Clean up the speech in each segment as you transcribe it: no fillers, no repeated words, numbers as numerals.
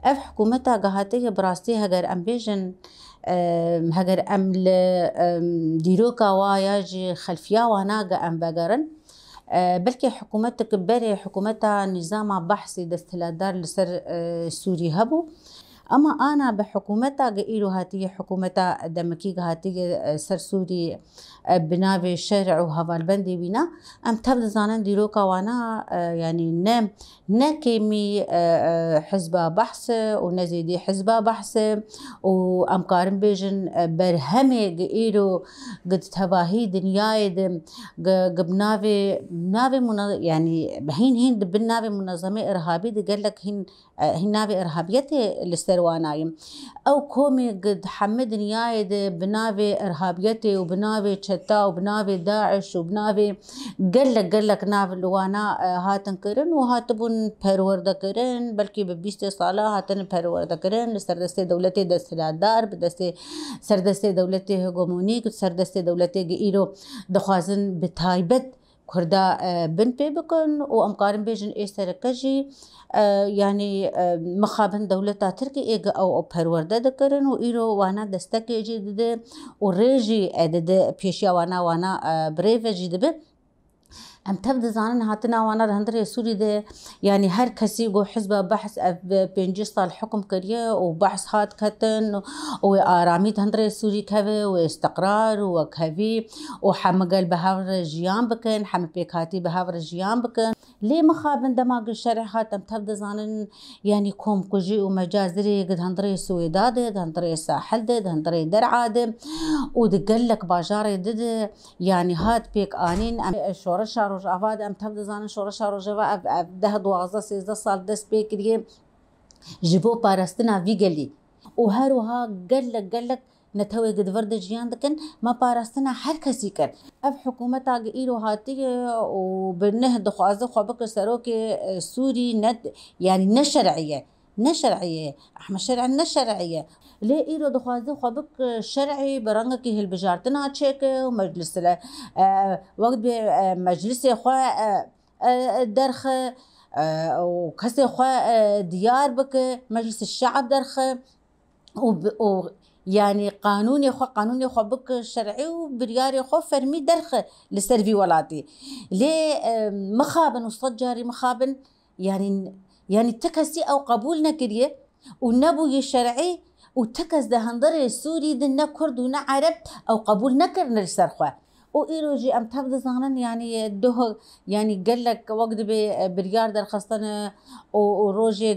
اف حكومتا قهاتي براستي هجر ام بيجن هجر ام ديروكا واياجي خلفيا وناقا ام بقرن بلكي حكومتك بري حكومتا نظام بحثي دستلادار لسر سوري هبو اما انا بحكومتا قيلو هاتي حكومتا دمكي هاتي سر سوري بناوي الشرع وهفالبندي بينا ام تبدا زانن ديروكا وانا يعني نم نكيمي حزب بحث ونزيدي حزب بحث وام قارن بيجن برهمي قيلو قد تباهي دنياي قبناوي يعني هين بالناوي منظمه ارهابي قال لك هين ناوي ارهابيتي للسروانايم او كومي قد حمدني يايد بناوي ارهابيتي وبناوي تشتا وبناوي داعش وبناوي قال لك ناوي لوانا هاتن كرن وهاتبون پرورده كرن بلكي ببيستي صالة هاتن پرورده كرن لسردستي دولتي دستلادار بدستي سردستي دولتي هجومونيك سردستي دولتي قيلو دخوازن بتايبت كردا بن بي بكن وام قارن بيجن اي سركجي يعني مخابن دولتا تركي ايغا او پرورده دكرن و ايرو وانا دستكي جدد وريجي ادد بيشيا وانا بريف جدد ام تبدا زانن هاتنا وانا رهندري سوري ده يعني هر كسي جو حزب بحث بينجي صال حكم كريه وبحث هات كتن وارامي هندري سوري كفي واستقرار وكفي وحمقل بهاور جيان بكن حم بيكاتي بهاور جيان بكن ليه مخابن دماغ الشرع هات ام تبدا زانن يعني كوم كوجي ومجازري قد هندري سويداد هندري ساحل هندري درعاد ودقلك باجاري دد يعني هات بيك انين شورشا روج افاد ام تبدا زانن شورشا روج ده 12 13 سال دست بيكري جبو باراستنا فيجلي وهروها قالك نتوي قد ورد جيان دكن ما باراستنا هر كسي كر اف حكومتا قيلو هاتي وبنه دخوازه خبك سروكي سوري ند يعني نشرعيه احمد شرع نشرعيه ليه إيرو دخوازه خبك شرعي برنگك هل بجارتنا تشيك ومجلس وقت بمجلس خوا درخ وكسي خوا ديار بك مجلس الشعب درخ و يعني قانوني خو بك شرعي وبرياري خو فرمي درخ لسرفي ولاتي ليه مخابن وصجاري مخابن يعني تكسي او قبولنا كريه ونبوي شرعي وتكس ده هندري السوري دنا كرد ونا عرب او قبول نكر نرسرخه وإيروجي ام تبدا زانن يعني ده يعني قال لك وقت بريار درخستنا وروجي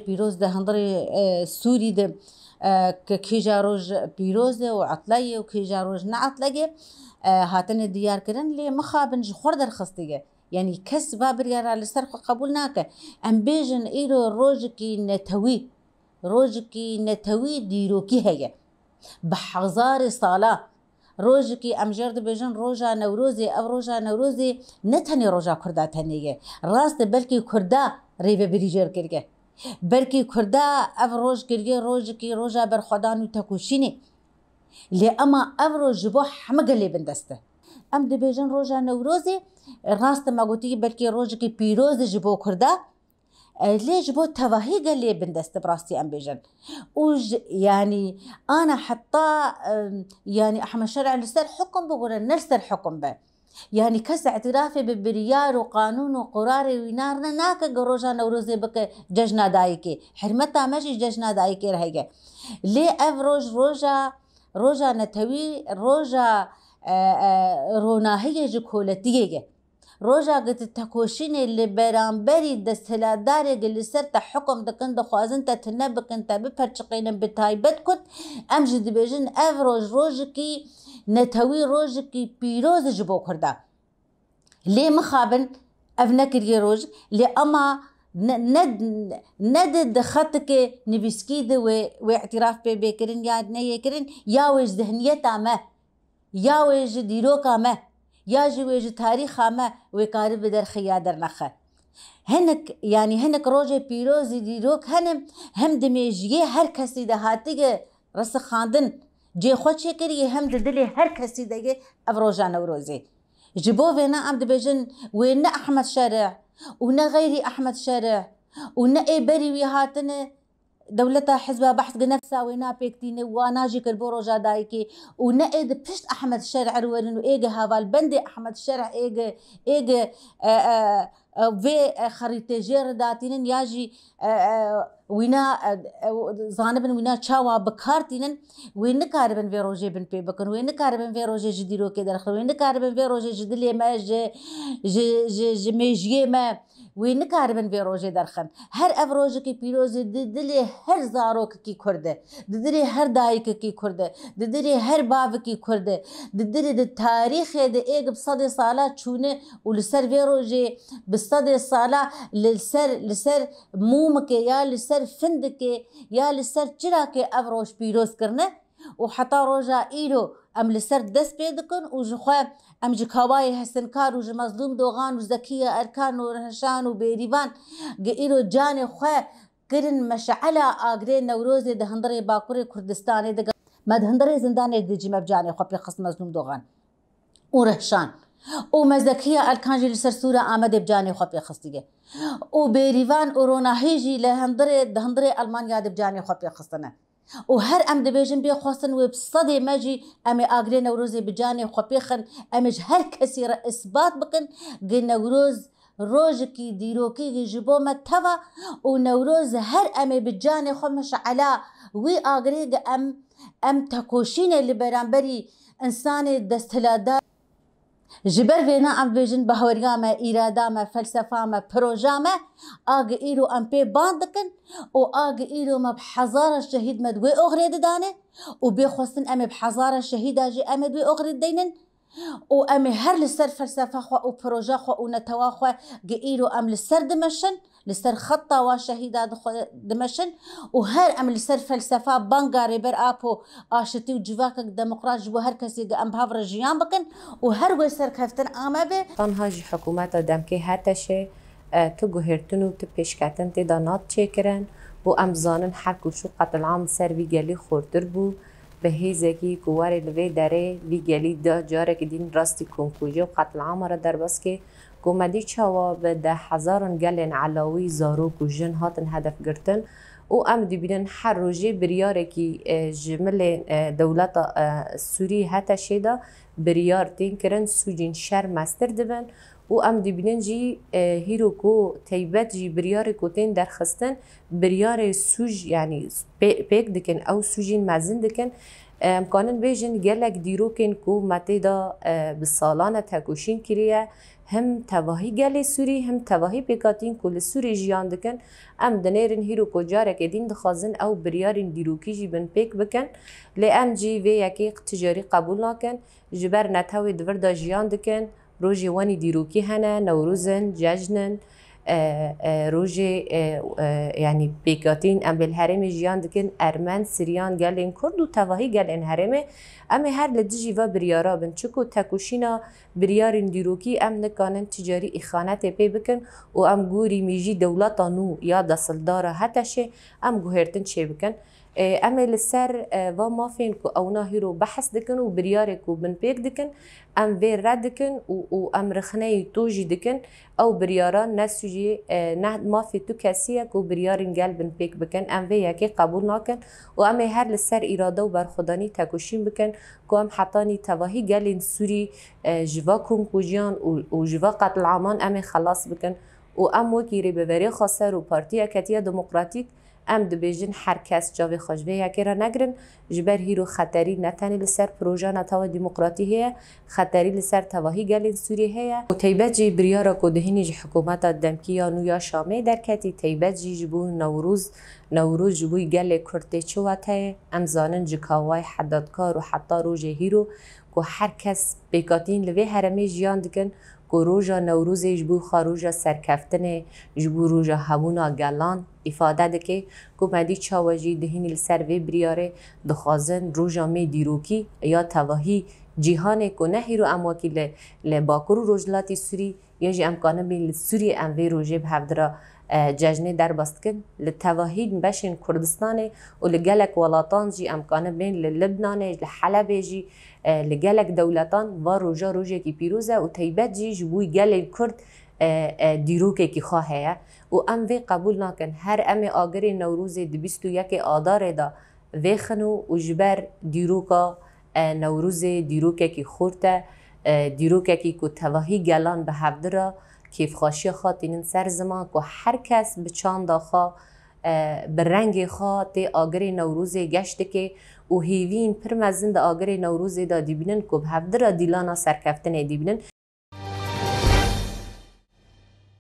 بيروز ده هندري سوري ده كيجا روج بيروز وعطليه وكيجا روج نعطليه هاتن ديار كرن لي مخابن جخور درخستيه يعني كس بابريار على سرق قبولناك ام بيجن ايرو روجكي نتوي ديروكي هي بحزار صلاة روجكي ام جرد بيجن روجا نوروزي او روجا نوروزي نتني روجا كردا تنيه راست بلكي كردا ريبه بريجر كرگه بلكي كردا اف روج كرگه روجكي روجا بر خدانو تكوشيني لي اما اف روج بو حمقلي بندسته ام دي بيجن روجا نوروزي راست ما قلتي بلكي روجكي بيروز جبو كردا ليش بو تواهي قال لي بندست براستي ام بيجن يعني انا حتى يعني احمد شرع لسر حكم بقول نرسل حكم به يعني كس اعترافي ببريار وقانون وقرار وينارنا ناك روجا نوروزي بك ججنا دايكي حرمتها ماشي ججنا دايكي رهيجه ليه افروج روجا نتوي روجا روناهيه جكولتيه روجا قد تكوشين اللي برانبري دستهلاداري اللي سرت حكم دكن دخوازن تتنبك انت ببرشقين بتايبت كنت امجد بيجن افروج روجكي نتوي روجكي بيروز جبو كردا ليه مخابن افنكر روج لي اما ند خطك نبسكيد واعتراف بكرن يا نيكرن يا وج ذهنيتا ما يا وج ديروكا ما يا جويج تاريخ ما وكارب بدر خيادر نخه هنك روجي بيروزي ديروك هم دميجيه هر كسي ده هاتيگه رس خاندن جي خوچه كري هم دلي هر كسي ده افروجا نوروزي جبو وينا ام دبجن وين احمد شارع ونا غيري احمد شارع ونقي بري ويهاتن دولتها حزبها بحث نفسها وينا بيكتين وناجي كالبوروجا دايكي ونقد بشت احمد الشرع روين وايجا هذا البندي احمد الشرع ايجا في خريطة جير داتين ياجي وينا زانبن وينا تشاوا بكارتين وين كاربن في روجي بن بي بكن وين كاربن في روجي جديرو كده دخل وين كاربن في روجي جدلي ما ج ميجي ما وين كاربن في روجي درخن هر افروج کی پیروز ددلی هر زاروک کی کرده ددلی هر دایک کی کرده ددلی هر باو کی کرده ددلی د تاریخ د ایگ بصد سالا چونه ولسر في روجي بصد سالا لسر موم کے یا لسر فند کے یا لسر چرا کے افروج پیروز کرنے وحتى روجا إيرو أم لسر دس بيدكن وجخوا أم جكواي حسن كار وج مظلوم دوغان وزكية أركان ورهشان وبيريبان إيرو جاني خوا كرن مشعلة آغري نوروز دهندري باكوري كردستاني دغ ما دهندري زنداني دجي مبجاني خوا بيخص مظلوم دوغان ورهشان ومزكية أركان جي لسر سورة آمد بجاني خوا بيخص ديگه وبيريبان وروناهيجي لهندري دهندري ألمانيا دبجاني خوا بيخصنا وهر ام دبيجن بي خوصن وبصدي ماجي امي اغري نوروزي بجاني خبيخن امج هر كثير اثبات بكن جن نوروز روجكي ديروكي جبو متوا ونوروز هر امي بجاني خمش على وي اغري ام تكوشين اللي برانبري انسان دستلادا جبر فينا ام بيجن بهوريامه ايرادامه فلسفامه بروجامه اغ ايرو ام بي باندكن و اغ ايرو ما بحزاره الشهيد مدوي اغريد دانه وبيخوستن ام بحزاره الشهيد اجي ام دوي اغريد دينن و ام هر لسر فلسفه خو و بروجا خو و نتوا خو ايرو ام لسر دمشن لسر خطه وشهيدات دمشن وهر ام لسر فلسفه بانغاري بر ابو اشتي وجواك ديمقراط جبو هر كسي ام بهافر جيان بكن وهر وسر كفتن امبه تنهاج حكومات دمكي هاتشه تو گهرتن و تو پیشکتن تی دانات چه کرن بو امزانن حق و شو قتل عام سر وی گلی خوردر بو به هیزگی کواری لوی داره وی گلی دا جاره که دین راستی کنکوژه و قتل عام را در بس که گومدی چاوا به 10,000 گلن علاوی زاروک و جن هاتن هدف گرتن و ام دیبینن هر روزی بریاره کی جمل دولت سوری هتا شده بریار تین کرن سوجین شر مستر دبن و ام دیبینن جی هیرو کو تیبت جی بریار کوتین درخستن بریار سوج یعنی پیک دکن او سوجین مزن دکن امکانن بیجن گلک دیروکن کو متدا بسالانه تکوشین کریه هم تواهی گلی سوری هم تواهی پیکاتین کل سوری جیان دکن ام دنیرن هیرو کو جاره که دین دخازن او بریارین دیروکی جی بن پیک بکن لی ام جی وی یکی تجاری قبول ناکن جبر نتاوی دور دا جیان دکن روزی وانی دیروکی هنه نوروزن ججنن روزی یعنی پیکاتین ام بالهرم جیان دکن ارمن سریان گلین کرد و تواهی گلین هرمه اما هر لدیجی و بریارا بن چکو تکوشینا بریارین دیروکی ام نکانن تجاری اخانت پی بکن و ام گوری میجی دولتا نو یا دستلدارا هتشه ام گوهرتن چه بکن اما لسر و ما فين كو او ناهيرو بحث دكن و برياركو بن بيك دكن ام بير رد دكن و ام رخني توجي دكن او برياران نسوجي ما في تو كاسيه كو بريارين قال بن بيك بكن ام في يكي قبول ناكن و ام هر لسر اراده و برخداني تاكوشين بكن كو ام حطاني تواهي قالين سوري جواكم كوجيان و جوا قتل عمان ام خلاص بكن و ام وكيري ببري خاصر و بارتي اكتيه ديمقراطيك ام دبیجن هر کس جاوی خوشبه یکی را نگرن جبر هیرو خطری نتنی لسر پروژه نتاو ديمقراطي هي خطری لسر تواهی گلین سوری هي و تیبت جی بریارا کو دهینی جی حکومت دمکیا نویا شامه درکتی تیبت جی جبو نوروز جبوی گل کرده چواته ام زانن جکاوای حدادکار و حتی روژه هیرو کو هر کس بیکاتین لوی هرمی جیان دکن کو روژا نوروز جبو خاروژا سرکفتن جبو روژا همونا گلان ifade dike ku medi çawajî dihînî li ser vê birîyarê dixwazin roja me dîrokî ya tevahî cîhanê ku ne hîro em wekî li Bakur û Rojhilatê Sûrî ya jî em kanibîn li Sûriyê em vê rojê bi hevdira cejnê derbas dikin li tevahî beşên Kurdistanê û li gelek welatan jî em kanibîn li Libnanê li Helebê jî li gelek dewletan va roja rojekî pîroz e û taybet jî ji bo gelên Kurd دیروکه کی خواهه و ام وی قبول نکن هر ام آگر نوروز 21 آذار دا وی خنو و جبر دیروکا نوروز دیروکه کی خورته دیروکه کی کو تواهی گلان به هفدرا کیف خاشی خاطرین سر زمان که هر کس به چاند آخا به رنگ خواه تی آگر نوروز گشت که و هیوین پر مزند آگر نوروز دا دیبینن که به هفدرا دیلانا سرکفتن دیبینن